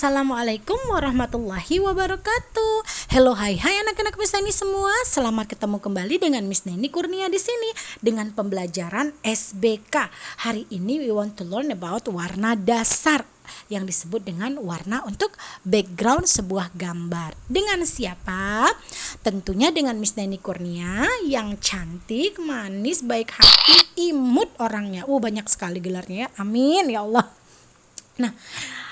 Assalamualaikum warahmatullahi wabarakatuh. Hello, hai anak-anak Miss Neni semua. Selamat ketemu kembali dengan Miss Neni Kurnia di sini dengan pembelajaran SBK. Hari ini we want to learn about warna dasar yang disebut dengan warna untuk background sebuah gambar. Dengan siapa? Tentunya dengan Miss Neni Kurnia yang cantik, manis, baik hati, imut orangnya. Banyak sekali gelarnya ya. Amin ya Allah. Nah,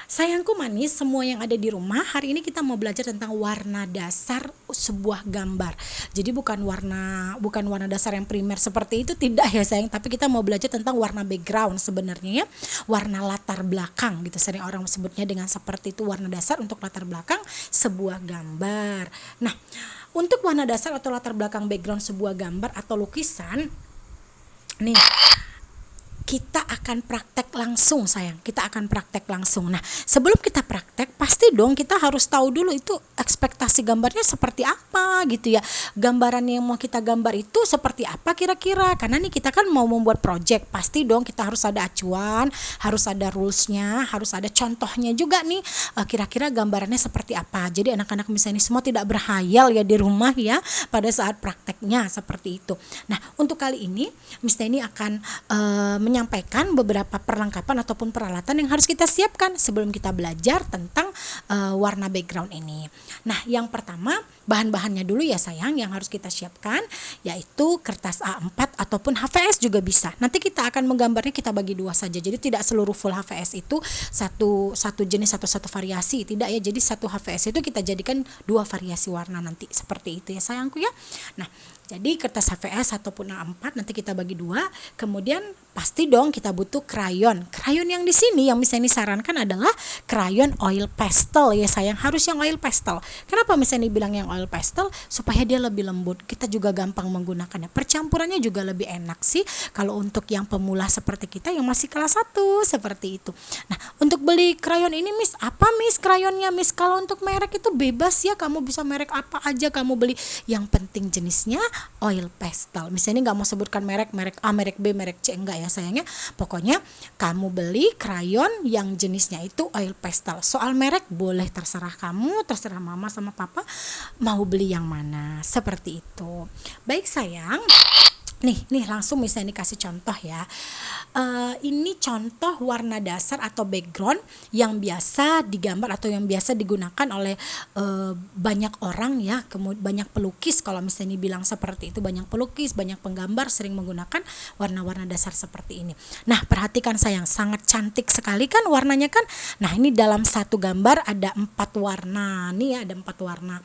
sayangku manis, semua yang ada di rumah, hari ini kita mau belajar tentang warna dasar sebuah gambar. Jadi bukan warna dasar yang primer seperti itu, tidak ya sayang, tapi kita mau belajar tentang warna background sebenarnya ya. Warna latar belakang gitu, sering orang sebutnya dengan seperti itu, warna dasar untuk latar belakang sebuah gambar. Nah, untuk warna dasar atau latar belakang background sebuah gambar atau lukisan, nih kita akan praktek langsung sayang, kita akan praktek langsung. Nah, sebelum kita praktek pasti dong kita harus tahu dulu itu ekspektasi gambarnya seperti apa gitu ya. Gambaran yang mau kita gambar itu seperti apa kira-kira, karena nih kita kan mau membuat project, pasti dong kita harus ada acuan, harus ada rulesnya, harus ada contohnya juga nih, kira-kira gambarannya seperti apa. Jadi anak-anak misalnya semua tidak berhayal ya di rumah ya pada saat prakteknya seperti itu. Nah, untuk kali ini Miss Neni akan menyampaikan beberapa perlengkapan ataupun peralatan yang harus kita siapkan sebelum kita belajar tentang warna background ini. Nah, yang pertama bahan-bahannya dulu ya sayang yang harus kita siapkan, yaitu kertas A4 ataupun HVS juga bisa. Nanti kita akan menggambarnya, kita bagi dua saja. Jadi tidak seluruh full HVS itu satu jenis atau satu variasi, tidak ya. Jadi satu HVS itu kita jadikan dua variasi warna nanti seperti itu ya sayangku ya. Nah, jadi kertas HVS ataupun A4 nanti kita bagi dua. Kemudian pasti dong kita butuh krayon. Krayon yang di sini yang misalnya disarankan adalah krayon oil pastel ya sayang, harus yang oil pastel. Kenapa misalnya dibilang yang oil pastel? Supaya dia lebih lembut. Kita juga gampang menggunakannya. Percampurannya juga lebih enak sih kalau untuk yang pemula seperti kita yang masih kelas 1 seperti itu. Nah, untuk beli krayon ini Miss, apa Miss krayonnya Miss? Kalau untuk merek itu bebas ya, kamu bisa merek apa aja kamu beli. Yang penting jenisnya oil pastel. Misalnya nggak mau sebutkan merek A, merek B, merek C, enggak ya sayangnya. Pokoknya kamu beli krayon yang jenisnya itu oil pastel. Soal merek boleh terserah kamu, terserah mama sama papa mau beli yang mana, seperti itu. Baik sayang. Nih langsung misalnya dikasih contoh ya. Ini contoh warna dasar atau background yang biasa digambar atau yang biasa digunakan oleh banyak orang ya. Kemudian banyak pelukis, kalau misalnya bilang seperti itu, banyak pelukis, banyak penggambar sering menggunakan warna-warna dasar seperti ini. Nah, perhatikan sayang, sangat cantik sekali kan warnanya kan. Nah, ini dalam satu gambar ada 4 warna. Nih ya, ada 4 warna.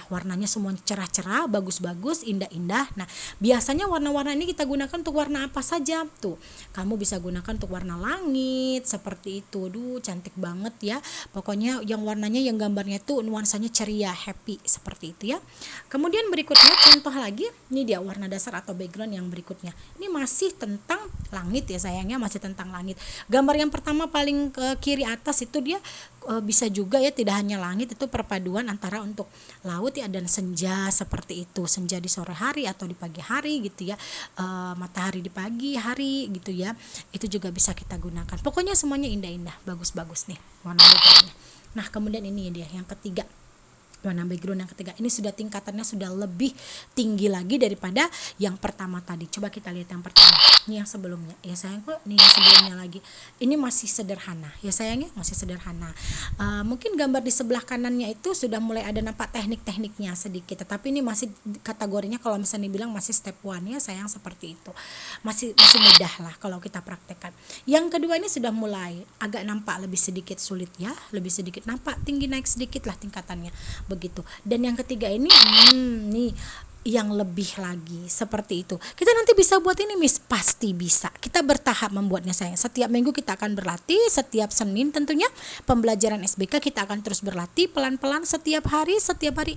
Warnanya semua cerah-cerah, bagus-bagus, indah-indah. Nah, biasanya warna-warna ini kita gunakan untuk warna apa saja tuh. Kamu bisa gunakan untuk warna langit seperti itu. Cantik banget ya. Pokoknya yang warnanya, yang gambarnya tuh nuansanya ceria, happy seperti itu ya. Kemudian berikutnya contoh lagi, ini dia warna dasar atau background yang berikutnya. Ini masih tentang langit ya sayangnya, masih tentang langit. Gambar yang pertama paling ke kiri atas itu dia bisa juga ya, tidak hanya langit, itu perpaduan antara untuk laut ya dan senja seperti itu. Senja di sore hari atau di pagi hari gitu ya, matahari di pagi hari gitu ya, itu juga bisa kita gunakan. Pokoknya semuanya indah-indah, bagus-bagus nih warna backgroundnya. Nah, kemudian ini dia yang ketiga, warna background yang ketiga. Ini sudah tingkatannya sudah lebih tinggi lagi daripada yang pertama tadi. Coba kita lihat yang pertama. Ini yang sebelumnya. Ya sayang, kok ini yang sebelumnya lagi. Ini masih sederhana. Ya sayangnya masih sederhana. Mungkin gambar di sebelah kanannya itu sudah mulai ada nampak teknik-tekniknya sedikit. Tetapi ini masih kategorinya kalau misalnya bilang masih step 1 ya sayang, seperti itu. Masih mudah lah kalau kita praktekkan. Yang kedua ini sudah mulai agak nampak lebih sedikit sulit ya. Lebih sedikit nampak tinggi, naik sedikit lah tingkatannya. Begitu. Dan yang ketiga ini nih yang lebih lagi seperti itu. Kita nanti bisa buat ini Miss, pasti bisa. Kita bertahap membuatnya sayang. Setiap minggu kita akan berlatih, setiap Senin tentunya pembelajaran SBK kita akan terus berlatih pelan-pelan setiap hari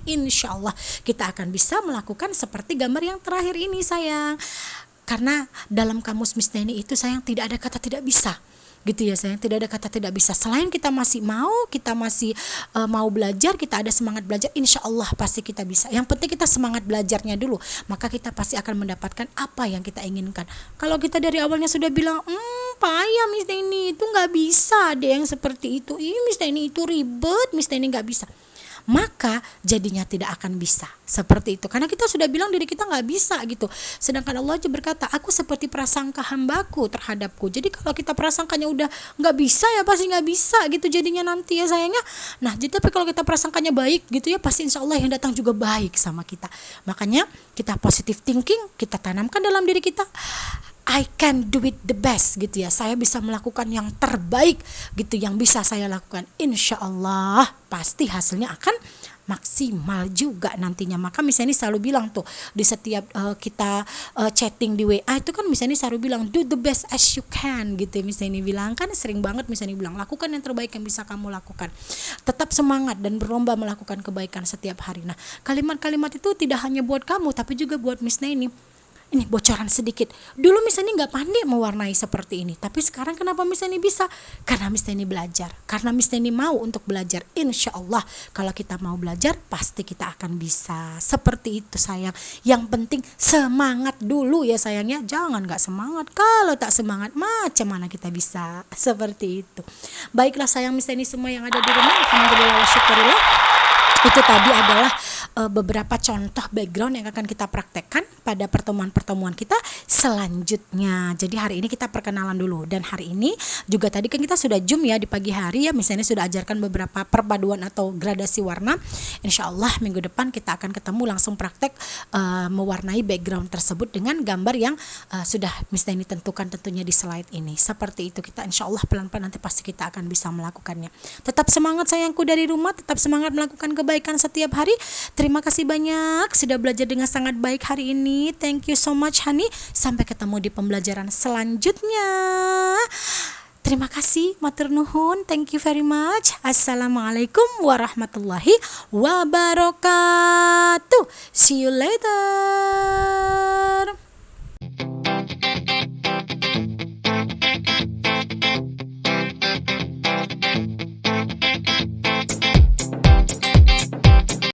insya Allah kita akan bisa melakukan seperti gambar yang terakhir ini sayang. Karena dalam kamus Miss Neni itu sayang tidak ada kata tidak bisa. Gitu ya sayang, tidak ada kata tidak bisa. Selain kita masih mau belajar, kita ada semangat belajar, insya Allah pasti kita bisa. Yang penting kita semangat belajarnya dulu, maka kita pasti akan mendapatkan apa yang kita inginkan. Kalau kita dari awalnya sudah bilang payah Miss Neni, itu nggak bisa ada yang seperti itu. Ih Miss Neni itu ribet, Miss Neni nggak bisa. Maka jadinya tidak akan bisa seperti itu, karena kita sudah bilang diri kita nggak bisa gitu. Sedangkan Allah aja berkata, aku seperti prasangka hambaku terhadapku. Jadi kalau kita prasangkanya udah nggak bisa, ya pasti nggak bisa gitu jadinya nanti ya sayangnya. Nah jadi tapi kalau kita prasangkanya baik gitu ya, pasti insya Allah yang datang juga baik sama kita. Makanya kita positive thinking, kita tanamkan dalam diri kita, I can do it the best gitu ya. Saya bisa melakukan yang terbaik gitu, yang bisa saya lakukan. Insya Allah pasti hasilnya akan maksimal juga nantinya. Maka misalnya selalu bilang tuh di setiap kita chatting di WA itu kan misalnya selalu bilang do the best as you can gitu. Misalnya bilang kan sering banget misalnya bilang lakukan yang terbaik yang bisa kamu lakukan. Tetap semangat dan berlomba melakukan kebaikan setiap hari. Nah kalimat-kalimat itu tidak hanya buat kamu tapi juga buat Miss Neni. Ini bocoran sedikit. Dulu Miss Neni nggak pandai mewarnai seperti ini, tapi sekarang kenapa Miss Neni bisa? Karena Miss Neni belajar. Karena Miss Neni mau untuk belajar. Insya Allah kalau kita mau belajar pasti kita akan bisa. Seperti itu sayang. Yang penting semangat dulu ya sayangnya. Jangan nggak semangat. Kalau tak semangat macam mana kita bisa? Seperti itu. Baiklah sayang Miss Neni semua yang ada di rumah. Alhamdulillah wa syukurillah. Itu tadi adalah beberapa contoh background yang akan kita praktekkan pada pertemuan-pertemuan kita selanjutnya. Jadi hari ini kita perkenalan dulu, dan hari ini juga tadi kan kita sudah zoom ya di pagi hari ya, misalnya sudah ajarkan beberapa perpaduan atau gradasi warna. Insya Allah minggu depan kita akan ketemu langsung praktek mewarnai background tersebut dengan gambar yang sudah Miss Neni tentukan tentunya di slide ini. Seperti itu, kita insya Allah pelan-pelan nanti pasti kita akan bisa melakukannya. Tetap semangat sayangku dari rumah, tetap semangat melakukan kebaikan setiap hari. Terima kasih banyak sudah belajar dengan sangat baik hari ini. Thank you so much honey. Sampai ketemu di pembelajaran selanjutnya. Terima kasih, matur nuhun. Thank you very much. Assalamualaikum warahmatullahi wabarakatuh. See you later.